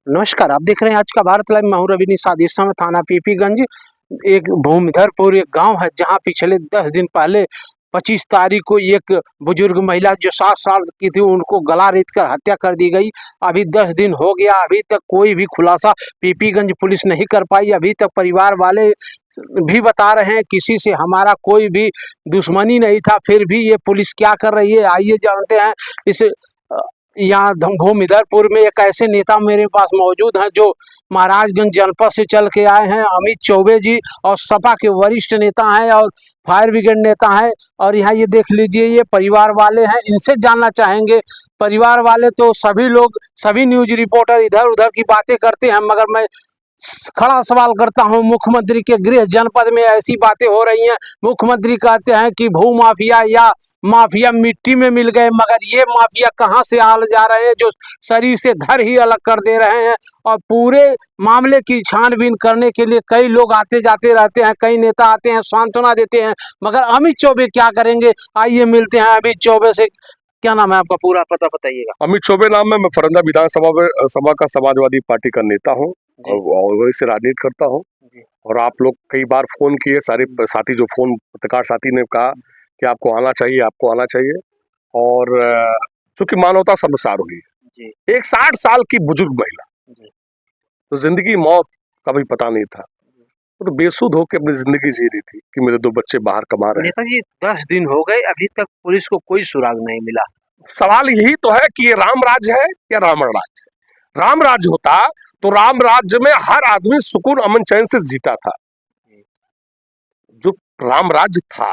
नमस्कार, आप देख रहे हैं आज का भारत लाइव। मैं हूं रवि निषाद। इस समय थाना पीपीगंज एक भूमिधरपुर एक गांव है, जहां पिछले 10 दिन पहले 25 तारीख को एक बुजुर्ग महिला जो 60 साल की थी, उनको गला रेत कर हत्या कर दी गई। अभी 10 दिन हो गया, अभी तक कोई भी खुलासा पीपीगंज पुलिस नहीं कर पाई। अभी तक परिवार वाले भी बता रहे हैं किसी से हमारा कोई भी दुश्मनी नहीं था, फिर भी ये पुलिस क्या कर रही है, आइए जानते हैं। इस यहाँ भूमिधरपुर में एक ऐसे नेता मेरे पास मौजूद हैं जो महाराजगंज जनपद से चल के आए हैं, अमित चौबे जी, और सपा के वरिष्ठ नेता हैं और फायर ब्रिगेड नेता हैं। और यहाँ ये देख लीजिए, ये परिवार वाले हैं, इनसे जानना चाहेंगे। परिवार वाले तो सभी लोग, सभी न्यूज रिपोर्टर इधर उधर की बातें करते हैं, मगर मैं खड़ा सवाल करता हूं, मुख्यमंत्री के गृह जनपद में ऐसी बातें हो रही हैं। मुख्यमंत्री कहते हैं कि भू माफिया या माफिया मिट्टी में मिल गए, मगर ये माफिया कहां से आ जा रहे हैं जो शरीर से धड़ ही अलग कर दे रहे हैं। और पूरे मामले की छानबीन करने के लिए कई लोग आते जाते रहते हैं, कई नेता आते हैं, सांत्वना देते हैं, मगर अमित चौबे क्या करेंगे। आइए मिलते हैं अमित चौबे से। क्या नाम है आपका, पूरा पता बताइएगा। अमित चौबे नाम है। मैं फरंदा विधानसभा सभा का समाजवादी पार्टी का नेता हूँ और वही से राजनीति करता हूँ। और आप लोग कई बार फोन किए, सारे साथी जो फोन पत्रकार साथी ने कहा कि आपको आना चाहिए, आपको आना चाहिए। और चूंकि मानवता शर्मसार हुई, एक 60 साल की बुजुर्ग महिला, तो जिंदगी मौत का भी पता नहीं था, वो तो बेसुध होकर अपनी जिंदगी जी रही थी कि मेरे 2 बच्चे बाहर कमा रहे हैं। नेताजी 10 दिन हो गए, अभी तक पुलिस को कोई सुराग नहीं मिला। सवाल यही तो है कि ये राम राज्य है या रावण राज्य है। राम राज्य होता तो राम राज्य में हर आदमी सुकून अमन चैन से जीता था। जो राम राज्य था,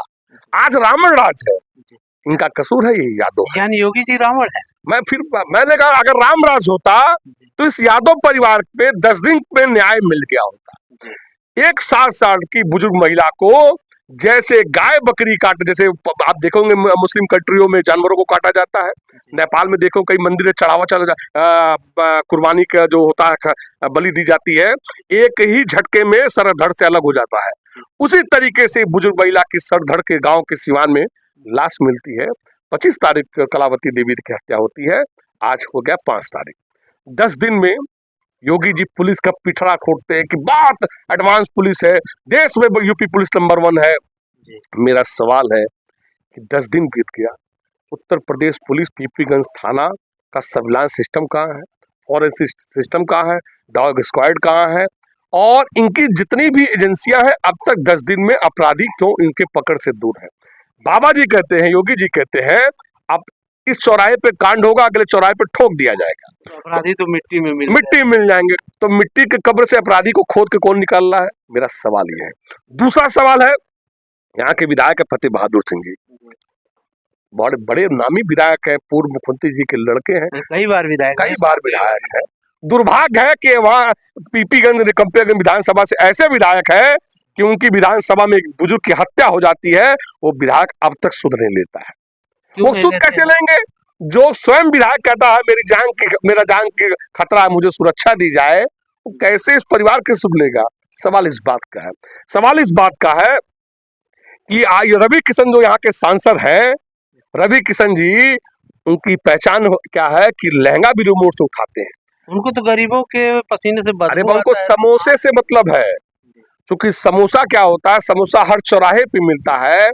आज रावण राज्य है। इनका कसूर है ये यादव, यानी योगी जी रावण है। मैंने कहा अगर राम राज्य होता तो इस यादव परिवार पे 10 दिन में न्याय मिल गया होता। एक 60 साल की बुजुर्ग महिला को जैसे गाय बकरी काट, जैसे आप देखोगे मुस्लिम कंट्रियों में जानवरों को काटा जाता है, नेपाल में देखो कई मंदिर चढ़ावा कुर्बानी का जो होता है, बलि दी जाती है, एक ही झटके में सर धड़ से अलग हो जाता है। उसी तरीके से बुजुर्ग महिला की सर धड़ के गांव के सिवान में लाश मिलती है। 25 तारीख कलावती देवी की हत्या होती है, आज हो गया 5 तारीख। 10 दिन में योगी जी पुलिस का पिठड़ा खोदते हैं कि बहुत एडवांस पुलिस है, देश में यूपी पुलिस नंबर 1 है। मेरा सवाल है कि 10 दिन बीत गया, उत्तर प्रदेश पुलिस पीपीगंज थाना का सर्विलांस सिस्टम कहाँ है, फॉरेंसिक सिस्टम कहाँ है, डॉग स्क्वाड कहाँ है, और इनकी जितनी भी एजेंसियां हैं, अब तक 10 दिन में अपराधी क्यों इनके पकड़ से दूर है। बाबा जी कहते हैं, योगी जी कहते हैं, अब इस चौराहे पे कांड होगा, अगले चौराहे पे ठोक दिया जाएगा, तो अपराधी तो मिट्टी में मिल जाएंगे। तो मिट्टी के कब्र से अपराधी को खोद के कौन निकाल रहा है, मेरा सवाल ये है। दूसरा सवाल है, यहाँ के विधायक है फतेह बहादुर सिंह जी, बड़े बड़े नामी विधायक है, पूर्व मुख्यमंत्री जी के लड़के हैं, कई बार विधायक है। दुर्भाग्य है कि वहाँ पीपीगंज कंपेगंज विधानसभा से ऐसे विधायक है कि उनकी विधानसभा में एक बुजुर्ग की हत्या हो जाती है, वो विधायक अब तक सुध नहीं लेता है। वो सुध कैसे लेंगे जो स्वयं विधायक कहता है मेरा जान की खतरा है, मुझे सुरक्षा दी जाए, वो कैसे इस परिवार के सुध लेगा। सवाल इस बात का है, सवाल इस बात का है कि रवि किशन जो यहाँ के सांसद है, रवि किशन जी, उनकी पहचान क्या है कि लहंगा भी रिमोट से उठाते हैं। उनको तो गरीबों के पसीने से अरे उनको समोसे से मतलब है, क्योंकि समोसा क्या होता है, समोसा हर चौराहे पे मिलता है।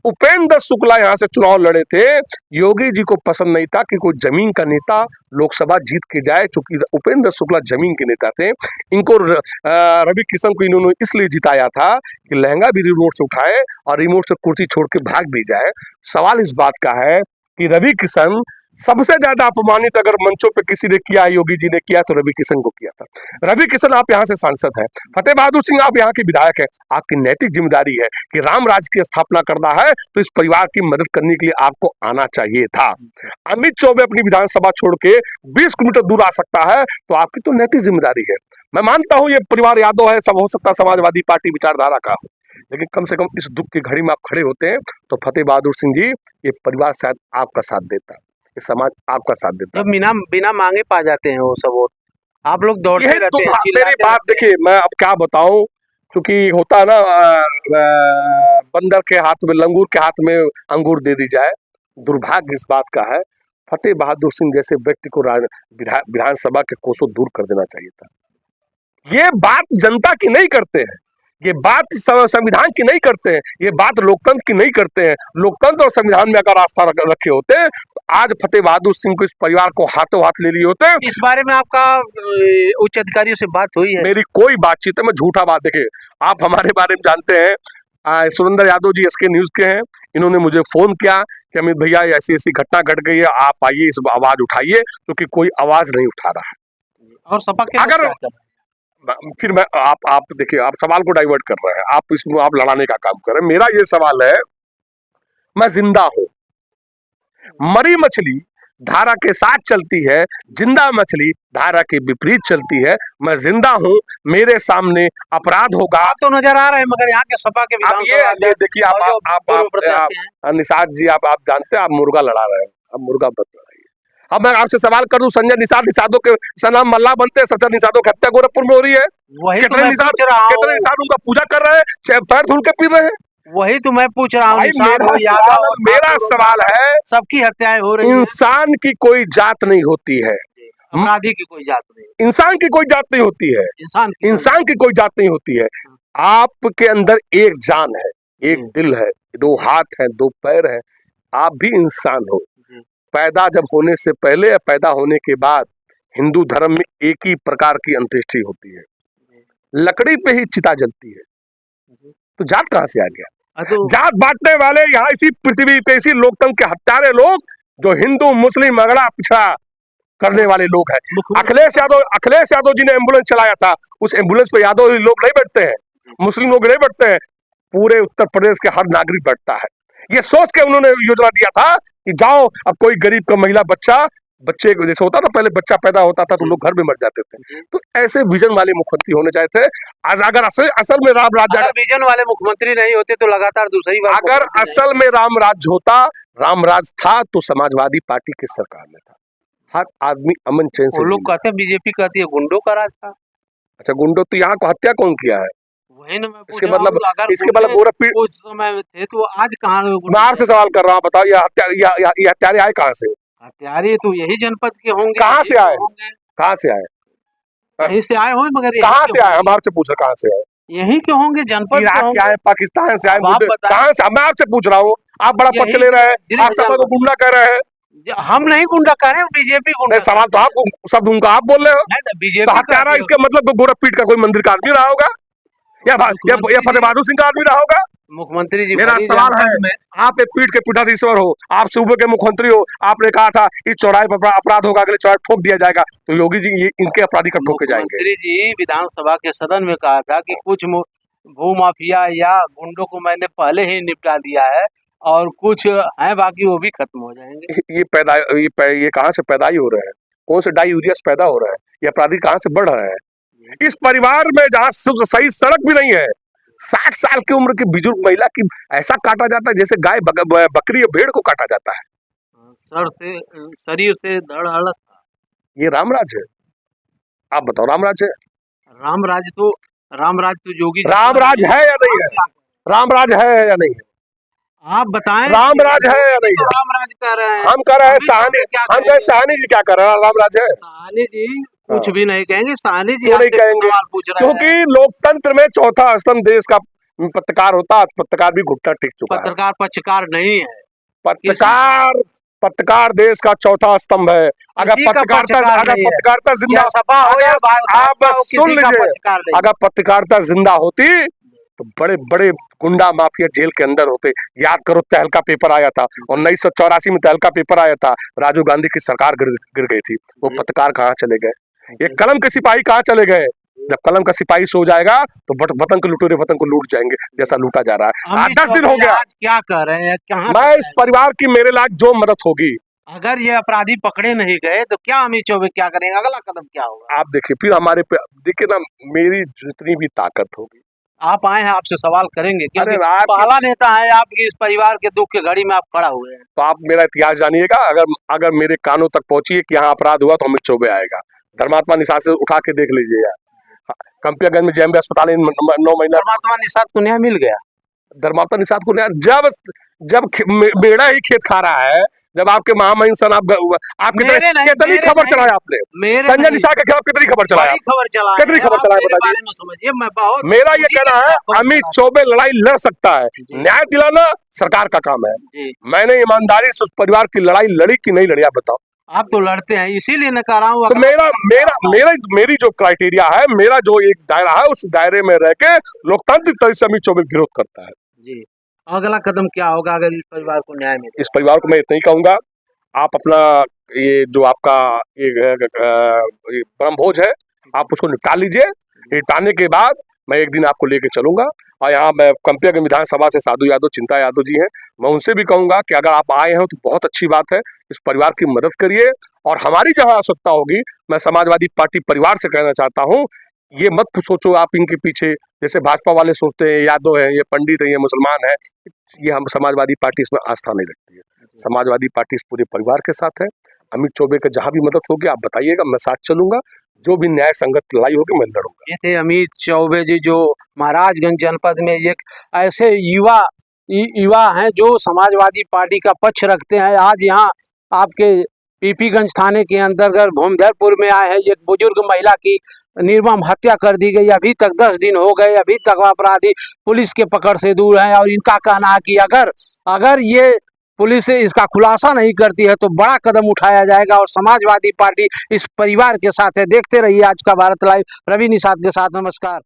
उपेंद्र शुक्ला यहाँ से चुनाव लड़े थे, योगी जी को पसंद नहीं था कि कोई जमीन का नेता लोकसभा जीत के जाए, क्योंकि उपेंद्र शुक्ला जमीन के नेता थे। इनको रवि किशन को इन्होंने इसलिए जिताया था कि लहंगा भी रिमोट से उठाए और रिमोट से कुर्सी छोड़ के भाग भी जाए। सवाल इस बात का है कि रवि किशन सबसे ज्यादा अपमानित अगर मंचों पे किसी ने किया, योगी जी ने किया, तो रवि किशन को किया था। रवि किशन, आप यहाँ से सांसद हैं, फतेह बहादुर सिंह आप यहाँ के विधायक हैं, आपकी नैतिक जिम्मेदारी है कि राम राज्य की स्थापना करना है तो इस परिवार की मदद करने के लिए आपको आना चाहिए था। अमित चौबे अपनी विधानसभा छोड़ के 20 किलोमीटर दूर आ सकता है, तो आपकी तो नैतिक जिम्मेदारी है। मैं मानता हूँ ये परिवार यादव है, सब हो सकता है समाजवादी पार्टी विचारधारा का, लेकिन कम से कम इस दुख की घड़ी में आप खड़े होते हैं तो फतेह बहादुर सिंह जी, ये परिवार शायद आपका साथ देता है, समाज आपका साथ देता है। बिना मांगे पा जाते हैं वो सब वोट, आप लोग दौड़ते रहते हैं। मेरी बात देखिए, मैं अब क्या बताऊं, क्योंकि होता है ना, बंदर के हाथ में, लंगूर के हाथ में अंगूर दे दी जाए। दुर्भाग्य इस बात का है, फतेह बहादुर सिंह जैसे व्यक्ति को विधानसभा के कोसों दूर कर देना चाहिए था। ये बात जनता की नहीं करते हैं, ये बात संविधान की नहीं करते हैं, ये बात लोकतंत्र की नहीं करते हैं। लोकतंत्र और संविधान में अगर आस्था रखे होते तो आज फतेह बहादुर सिंह को, इस परिवार को हाथों हाथ ले लिए होते। इस बारे में आपका उच्च अधिकारियों से बात हुई है? मेरी कोई बातचीत है, मैं झूठा बात, देखे आप हमारे बारे में जानते हैं, सुरेंद्र यादव जी एसके न्यूज के हैं, इन्होंने मुझे फोन किया कि अमित भैया ऐसी ऐसी घटना घट गई है, आप आइए, इस आवाज उठाइए, क्योंकि कोई आवाज नहीं उठा रहा है। और सपा के अगर फिर मैं आप देखिए, आप सवाल को डाइवर्ट कर रहे हैं, आप इसमें आप लड़ाने का काम कर रहे हैं। मेरा ये सवाल है, मैं जिंदा हूं, मरी मछली धारा के साथ चलती है, जिंदा मछली धारा के विपरीत चलती है। मैं जिंदा हूं, मेरे सामने अपराध होगा। आप तो नजर आ रहे हैं, मगर यहाँ के सपा के ये देखिए, आप निषाद जी, आप जानते हैं, आप मुर्गा लड़ा रहे हैं, अब मुर्गा मत लड़ाइए। अब मैं आपसे सवाल करूं, संजय निषाद, निषादों के सनाम मल्ला बनते हैं, सच्चा निषादों की हत्या गोरखपुर में हो रही है। कितने निषाद उनका पूजा कर रहे हैं, पैर धुल के पी रहे हैं। वही तो मैं पूछ रहा हूँ। मेरा सवाल है, सबकी हत्याएं हो रही हैं। इंसान की कोई जात नहीं होती है, अपराधी की कोई जात नहीं, इंसान की कोई जात नहीं होती है, इंसान की कोई जात नहीं होती है। आपके अंदर एक जान है, एक दिल है, दो हाथ है, दो पैर है, आप भी इंसान हो। पैदा जब होने से पहले या पैदा होने के बाद हिंदू धर्म में एक ही प्रकार की अंत्येष्टि होती है, लकड़ी पे ही चिता जलती है। तो जात कहां से आ गया? जात बांटने वाले यहाँ इसी पृथ्वी पे, इसी लोकतंत्र के हत्यारे लोग, जो हिंदू मुस्लिम अगड़ा पिछड़ा करने वाले लोग हैं। अखिलेश यादव जी ने एम्बुलेंस चलाया था, उस एम्बुलेंस पे यादव लोग नहीं बैठते हैं, मुस्लिम लोग नहीं बैठते हैं, पूरे उत्तर प्रदेश के हर नागरिक बैठता है। ये सोच के उन्होंने योजना दिया था कि जाओ, अब कोई गरीब का महिला बच्चे जैसे होता था पहले, बच्चा पैदा होता था तो लोग घर में मर जाते थे, तो ऐसे विजन वाले मुख्यमंत्री होने चाहिए थे। अगर असल में राम राज्य, अगर विजन वाले मुख्यमंत्री नहीं होते तो लगातार दूसरी बार, अगर असल में राम राज्य होता, राम राज था, तो समाजवादी पार्टी की सरकार में था, हर आदमी अमन चैन से। लोग कहते हैं, बीजेपी कहती है गुंडों का राज था। अच्छा, गुंडों, तो यहाँ को हत्या कौन किया है? वही ना मैं इसके मतलब गोरखपुर उस समय में थे तो आज कहाँ? मैं आपसे सवाल कर रहा हूँ, बताओ, ये हत्यारे आए कहाँ से? हत्यारे तो यही जनपद के होंगे। कहाँ से आए? कहाँ से आए? यहीं से आए होंगे, मगर कहाँ से आए? हम आपसे पूछ रहे कहाँ से आए? यहीं के होंगे, जनपद इराक के आए, पाकिस्तान से आए, कहाँ से? मैं आपसे पूछ रहा हूँ, आप बड़ा पक्ष ले रहे हैं, आप सब को गुंडा कह रहे हैं। हम नहीं गुंडा कह रहे हैं, बीजेपी गुंडा। सवाल तो आप शब्द उनका आप बोल रहे हो, बीजेपी हत्यारा, इसका मतलब गोरखपीठ का कोई मंदिर का आदमी रहा होगा, या फतेह बहादुर सिंह का आदमी रहा होगा। मुख्यमंत्री जी, मेरा सवाल है, आप एक पीठ के पीठाधीश्वर हो, आप सूबे के मुख्यमंत्री हो, आपने कहा था इस चौराहे पर अपराध होगा, अगले चौराहे ठोक दिया जाएगा, तो योगी जी ये इनके अपराधी कब ठोके जाएंगे? मुख्यमंत्री जी विधानसभा के सदन में कहा था कि कुछ भू माफिया या गुंडों को मैंने पहले ही निपटा दिया है, और कुछ है बाकी, वो भी खत्म हो जाएंगे। ये कहाँ से पैदाई हो रहे हैं? कौन से डाई यूरिया से पैदा हो रहा है? ये अपराधी कहाँ से बढ़ रहे हैं? इस परिवार में जहाँ सही सड़क भी नहीं है, 60 साल की उम्र की बुजुर्ग महिला की ऐसा काटा जाता है जैसे गाय बकरी या भेड़ को काटा जाता है। शरीर से धड़ हड़क। ये रामराज है? आप बताओ, रामराज है? रामराज तो योगी, रामराज है या नहीं है? रामराज है या नहीं है? आप बताएं, रामराज है या नहीं है? रामराज कह रहे हैं, हम कह रहे हैं साहनी जी क्या कर रहे हैं? रामराज है? साहनी जी कुछ भी नहीं कहेंगे, साहनी जी नहीं कहेंगे, क्योंकि लोकतंत्र में चौथा स्तंभ देश का पत्रकार होता है, पत्रकार भी घुटना टेक चुका है। पत्रकार पक्षकार नहीं है, पत्रकार देश का चौथा स्तंभ है। अगर पत्रकारिता जिंदा, आप सुन लीजिए, अगर पत्रकारिता जिंदा होती तो बड़े बड़े गुंडा माफिया जेल के अंदर होते। याद करो, तहलका पेपर आया था, 1984 में तहलका पेपर आया था, राजीव गांधी की सरकार गिर गई थी, वो पत्रकार कहाँ चले गए? ये कलम के सिपाही कहाँ चले गए? जब कलम का सिपाही सो जाएगा तो वतन के लुटेरे वतन को लूट जाएंगे, जैसा लूटा जा रहा है। 10 दिन हो गया, क्या कर रहे हैं? मैं इस परिवार की मेरे लायक जो मदद होगी, अगर ये अपराधी पकड़े नहीं गए तो क्या अमित चौबे क्या करेंगे? अगला कदम क्या होगा? आप देखिए, फिर हमारे पे देखिए ना, मेरी जितनी भी ताकत होगी, आप आए हैं, आपसे सवाल करेंगे, क्योंकि पहला नेता है आपकी इस परिवार के दुख के घड़ी में आप खड़ा हुए हैं। तो आप मेरा इतिहास जानिएगा। अगर मेरे कानों तक पहुंची है कि यहाँ अपराध हुआ, तो अमित चौबे आएगा। धर्मात्मा निषाद से उठा के देख लीजिएगा, कंपियागंज में जेएमबी अस्पताल 9 महीना। धर्मात्मा निषाद को न्याय मिल गया? धर्मावता निषाद को न्याय, जब बेड़ा ही खेत खा रहा है, जब आपके महामहिम सन आप कितनी खबर चलाए आपने, संजय निषाद के खिलाफ कितनी खबर चलाया, कितनी खबर चलाया बताइए। मेरा ये कहना है अमित चौबे लड़ाई लड़ सकता है, न्याय दिलाना सरकार का काम है। मैंने ईमानदारी से उस परिवार की लड़ाई लड़ी कि नहीं लड़ी, आप बताओ। आप तो लड़ते हैं, इसीलिए न कर रहा हूँ। तो मेरी जो क्राइटेरिया है, मेरा जो एक दायरा है, उस दायरे में रह के लोकतांत्रिक तरीके से अमित चौबे विरोध करता है। जी, अगला कदम क्या होगा अगर इस परिवार को न्याय मिले? इस परिवार को मैं इतना ही कहूंगा, आप अपना ये जो आपका ब्रह्मभोज है, आप उसको निपटा लीजिए। निपटाने के बाद मैं एक दिन आपको लेके चलूंगा, और यहाँ मैं कंपेयर विधानसभा से साधु यादव, चिंता यादव जी हैं, मैं उनसे भी कहूंगा कि अगर आप आए हैं तो बहुत अच्छी बात है, इस परिवार की मदद करिए। और हमारी जहां आवश्यकता होगी, मैं समाजवादी पार्टी परिवार से कहना चाहता हूँ, ये मत सोचो आप इनके पीछे, जैसे भाजपा वाले सोचते हैं यादव है, ये पंडित है, ये मुसलमान है, ये हम समाजवादी पार्टी इसमें आस्था नहीं रखती है। समाजवादी पार्टी इस पूरे परिवार के साथ है। अमित चौबे का जहां भी मदद होगी आप बताइएगा, मैं साथ चलूंगा, जो भी न्याय संगत लड़ाई होगी मैं लड़ूंगा। ये थे अमित चौबे जी, जो महाराजगंज जनपद में एक ऐसे युवा हैं जो समाजवादी पार्टी का पक्ष रखते हैं। आज यहाँ आपके पीपीगंज थाने के अंतर्गत भूमिधरपुर में आए हैं। एक बुजुर्ग महिला की निर्मम हत्या कर दी गई, अभी तक 10 दिन हो गए, अभी तक अपराधी पुलिस के पकड़ से दूर हैं। और इनका कहना है कि अगर ये पुलिस इसका खुलासा नहीं करती है तो बड़ा कदम उठाया जाएगा, और समाजवादी पार्टी इस परिवार के साथ है। देखते रहिए आज का भारत लाइव, रवि निषाद के साथ। नमस्कार।